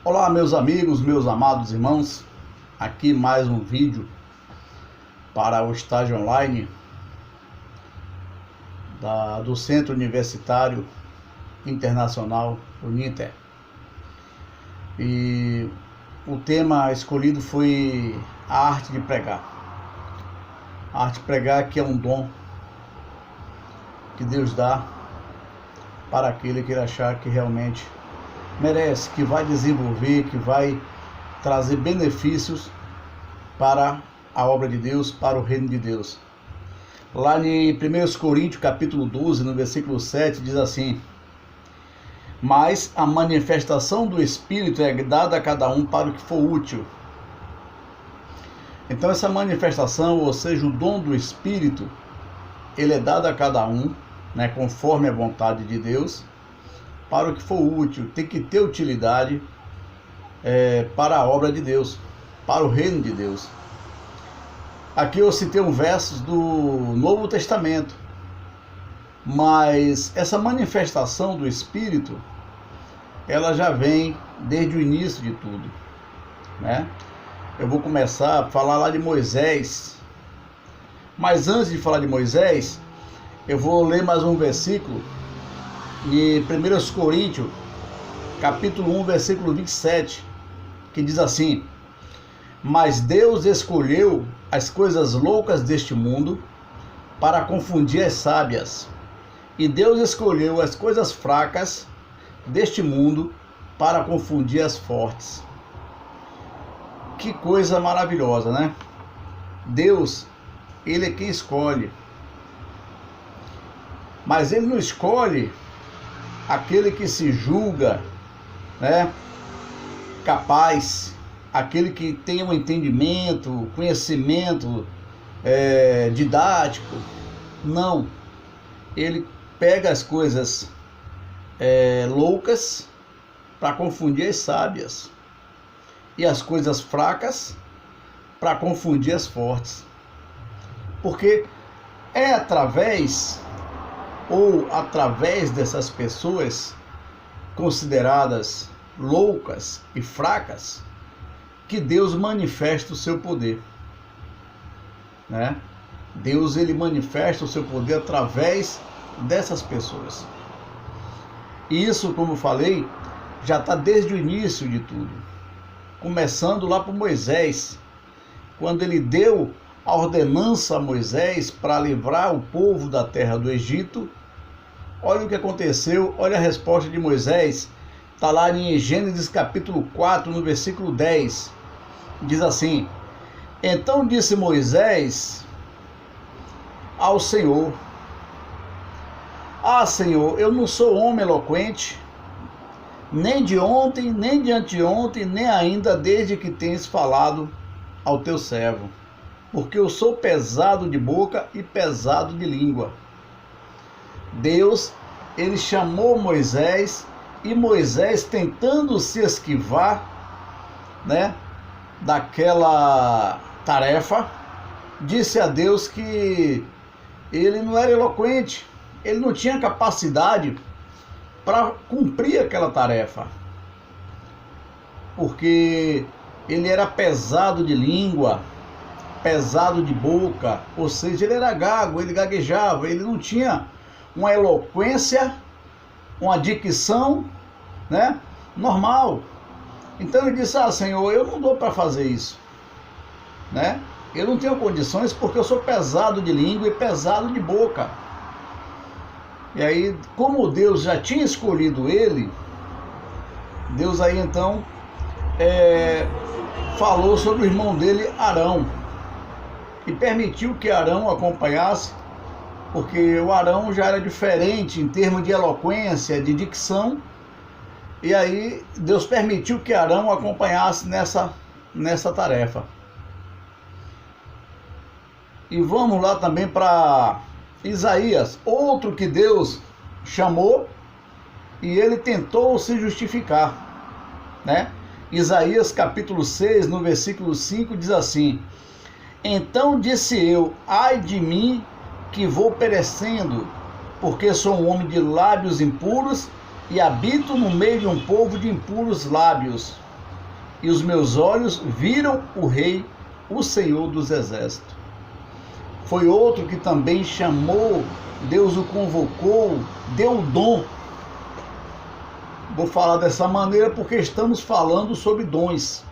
Olá, meus amigos, meus amados irmãos, aqui mais um vídeo para o estágio online do Centro Universitário Internacional Uninter. E o tema escolhido foi a arte de pregar. A arte de pregar, que é um dom que Deus dá para aquele que ele achar que realmente merece, que vai desenvolver, que vai trazer benefícios para a obra de Deus, para o reino de Deus. Lá em 1 Coríntios capítulo 12, no versículo 7, diz assim: mas a manifestação do Espírito é dada a cada um para o que for útil. Então essa manifestação, ou seja, o dom do Espírito, ele é dado a cada um, conforme a vontade de Deus, para o que for útil. Tem que ter utilidade para a obra de Deus, para o reino de Deus. Aqui eu citei um verso do Novo Testamento, mas essa manifestação do Espírito, ela já vem desde o início de tudo, Eu vou começar a falar lá de Moisés, mas antes de falar de Moisés, eu vou ler mais um versículo de 1 Coríntios, capítulo 1, versículo 27, que diz assim: mas Deus escolheu as coisas loucas deste mundo para confundir as sábias, e Deus escolheu as coisas fracas deste mundo para confundir as fortes. Que coisa maravilhosa, Deus, ele é quem escolhe. Mas ele não escolhe aquele que se julga, capaz, aquele que tem um entendimento, conhecimento didático. Não. Ele pega as coisas loucas para confundir as sábias, e as coisas fracas para confundir as fortes. Porque é através dessas pessoas consideradas loucas e fracas que Deus manifesta o seu poder, Deus, ele manifesta o seu poder através dessas pessoas. E isso, como falei, já está desde o início de tudo, começando lá por Moisés, quando ele deu a ordenança a Moisés para livrar o povo da terra do Egito. Olha o que aconteceu, olha a resposta de Moisés, está lá em Gênesis capítulo 4, no versículo 10, diz assim: então disse Moisés ao Senhor: Senhor, eu não sou homem eloquente, nem de ontem, nem de anteontem, nem ainda desde que tens falado ao teu servo, porque eu sou pesado de boca e pesado de língua. Deus, ele chamou Moisés, e Moisés, tentando se esquivar, daquela tarefa, disse a Deus que ele não era eloquente, ele não tinha capacidade para cumprir aquela tarefa, porque ele era pesado de língua, pesado de boca, ou seja, ele era gago, ele gaguejava, ele não tinha uma eloquência, uma dicção, normal. Então ele disse: Senhor, eu não dou para fazer isso, eu não tenho condições, porque eu sou pesado de língua e pesado de boca. E aí, como Deus já tinha escolhido ele, Deus aí então falou sobre o irmão dele, Arão, e permitiu que Arão acompanhasse, porque o Arão já era diferente em termos de eloquência, de dicção, e aí Deus permitiu que Arão acompanhasse nessa tarefa. E vamos lá também para Isaías, outro que Deus chamou e ele tentou se justificar, Isaías capítulo 6, no versículo 5, diz assim: então disse eu, ai de mim, que vou perecendo, porque sou um homem de lábios impuros e habito no meio de um povo de impuros lábios. e os meus olhos viram o Rei, o Senhor dos Exércitos. Foi outro que também chamou, Deus o convocou, deu o dom. Vou falar dessa maneira porque estamos falando sobre dons.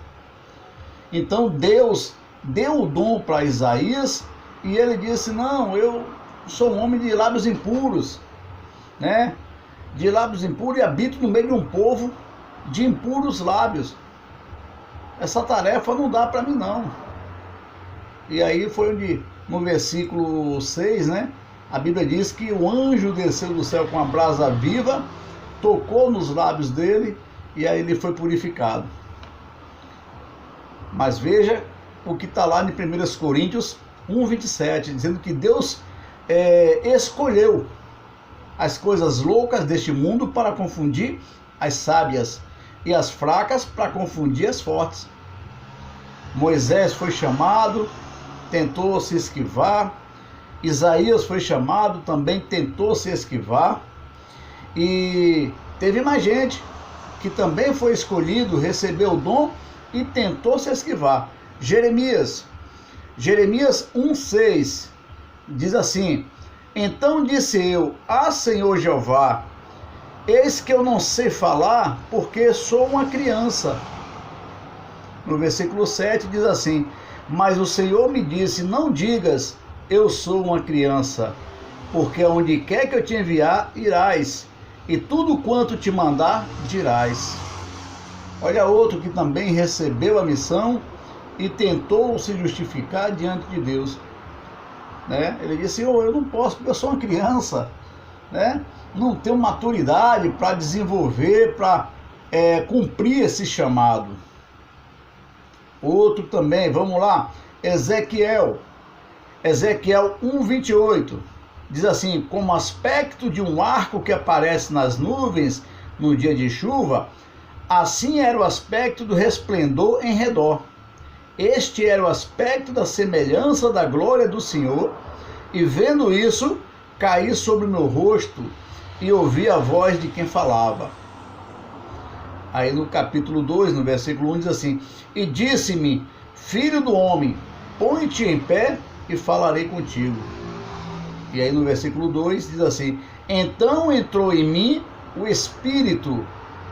Então Deus deu o dom para Isaías e ele disse: não, eu sou um homem de lábios impuros, né? De lábios impuros, e habito no meio de um povo de impuros lábios. Essa tarefa não dá para mim não. E aí foi onde, no versículo 6, né? A Bíblia diz que o anjo desceu do céu com a brasa viva, tocou nos lábios dele e aí ele foi purificado. Mas veja o que está lá em 1 Coríntios 1:27, dizendo que Deus escolheu as coisas loucas deste mundo para confundir as sábias, e as fracas para confundir as fortes. Moisés foi chamado, tentou se esquivar. Isaías foi chamado, também tentou se esquivar. E teve mais gente que também foi escolhido, recebeu o dom e tentou se esquivar. Jeremias 1:6 diz assim: então disse eu: ah, Senhor Jeová, eis que eu não sei falar, porque sou uma criança. No versículo 7 diz assim: mas o Senhor me disse: não digas, eu sou uma criança, porque aonde quer que eu te enviar, irás, e tudo quanto te mandar, dirás. Olha outro que também recebeu a missão e tentou se justificar diante de Deus, né? Ele disse: Senhor, eu não posso, porque eu sou uma criança, né? Não tenho maturidade para desenvolver, para cumprir esse chamado. Outro também, vamos lá, Ezequiel 1:28 diz assim: como aspecto de um arco que aparece nas nuvens no dia de chuva, assim era o aspecto do resplendor em redor. Este era o aspecto da semelhança da glória do Senhor, e vendo isso, caí sobre o meu rosto e ouvi a voz de quem falava. Aí no capítulo 2, no versículo 1 diz assim: e disse-me: filho do homem, põe-te em pé e falarei contigo. E aí no versículo 2 diz assim: então entrou em mim o Espírito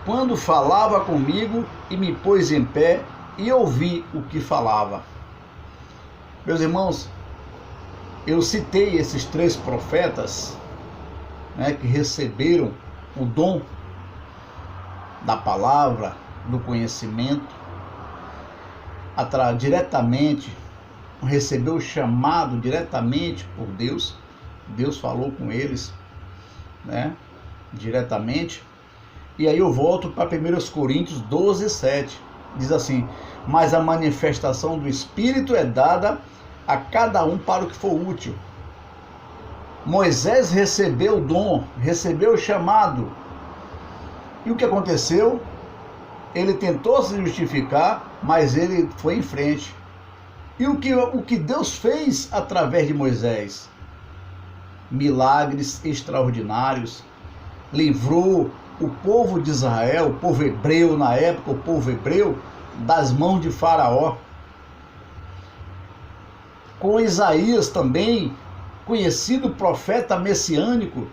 quando falava comigo e me pôs em pé e ouvi o que falava. Meus irmãos, eu citei esses 3 profetas, né, que receberam o dom da palavra, do conhecimento, diretamente, recebeu o chamado diretamente por Deus. Deus falou com eles, né, diretamente. E aí eu volto para 1 Coríntios 12:7. Diz assim: mas a manifestação do Espírito é dada a cada um para o que for útil. Moisés recebeu o dom, recebeu o chamado. E o que aconteceu? Ele tentou se justificar, mas ele foi em frente. E o que Deus fez através de Moisés? Milagres extraordinários. Livrou o povo de Israel, o povo hebreu na época, o povo hebreu, das mãos de Faraó. Com Isaías também, conhecido profeta messiânico,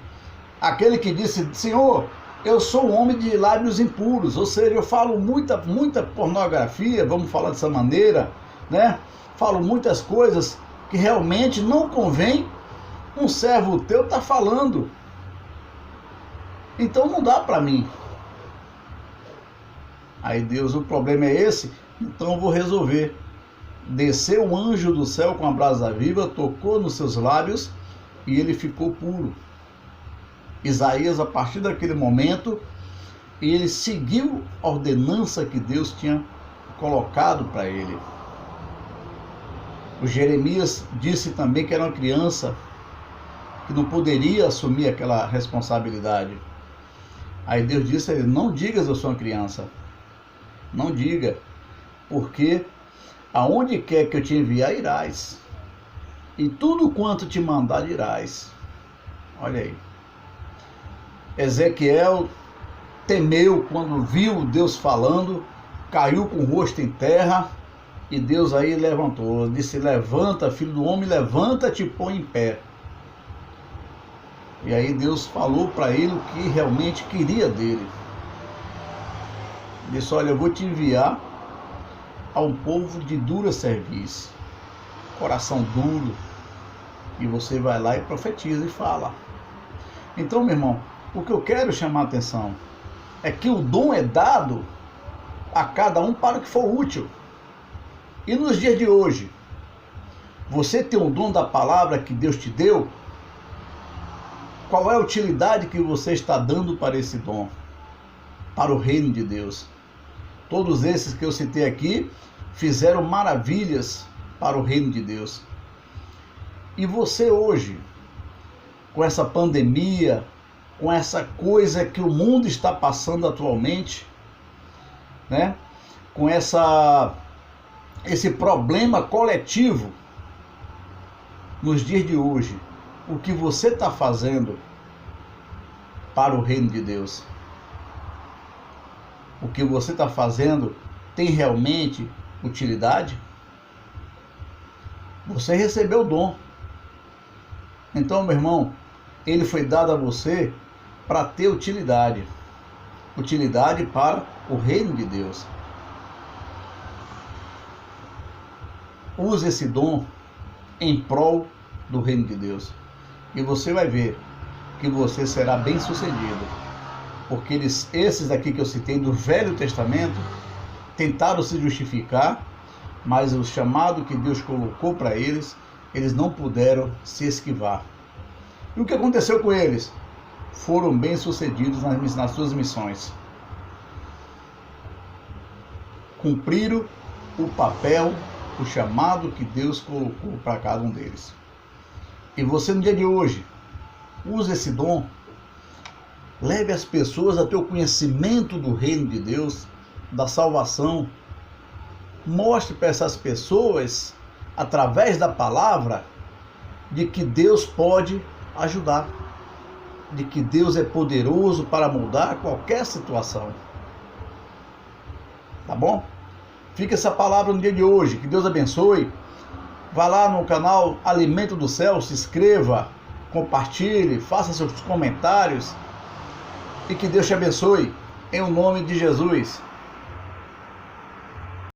aquele que disse: Senhor, eu sou um homem de lábios impuros, ou seja, eu falo muita pornografia, vamos falar dessa maneira, né? Falo muitas coisas que realmente não convém um servo teu estar falando. Então não dá para mim. Aí Deus: o problema é esse, então eu vou resolver. Desceu um anjo do céu com a brasa viva, tocou nos seus lábios e ele ficou puro. Isaías, a partir daquele momento, ele seguiu a ordenança que Deus tinha colocado para ele. O Jeremias disse também que era uma criança, que não poderia assumir aquela responsabilidade. Aí Deus disse a ele: não digas eu sou uma criança, não diga, porque aonde quer que eu te enviar, irás, e tudo quanto te mandar, dirás. Olha aí. Ezequiel temeu quando viu Deus falando, caiu com o rosto em terra, e Deus aí levantou, disse: levanta, filho do homem, levanta-te e põe em pé. E aí Deus falou para ele o que realmente queria dele. Disse: olha, eu vou te enviar a um povo de dura cerviz, coração duro, e você vai lá e profetiza e fala. Então, meu irmão, o que eu quero chamar a atenção é que o dom é dado a cada um para o que for útil. E nos dias de hoje, você tem o dom da palavra que Deus te deu? Qual é a utilidade que você está dando para esse dom? Para o reino de Deus. Todos esses que eu citei aqui fizeram maravilhas para o reino de Deus. E você hoje, com essa pandemia, com essa coisa que o mundo está passando atualmente, né? Com esse problema coletivo nos dias de hoje, o que você está fazendo para o reino de Deus? O que você está fazendo tem realmente utilidade? Você recebeu o dom. Então, meu irmão, ele foi dado a você para ter utilidade. Utilidade para o reino de Deus. Use esse dom em prol do reino de Deus. E você vai ver que você será bem sucedido. Porque esses aqui que eu citei do Velho Testamento tentaram se justificar, mas o chamado que Deus colocou para eles, eles não puderam se esquivar. E o que aconteceu com eles? Foram bem sucedidos nas suas missões. Cumpriram o papel, o chamado que Deus colocou para cada um deles. E você no dia de hoje, use esse dom, leve as pessoas a ter o conhecimento do reino de Deus, da salvação. Mostre para essas pessoas, através da palavra, de que Deus pode ajudar, de que Deus é poderoso para mudar qualquer situação. Tá bom? Fica essa palavra no dia de hoje. Que Deus abençoe. Vá lá no canal Alimento do Céu, se inscreva, compartilhe, faça seus comentários. E que Deus te abençoe. Em o nome de Jesus.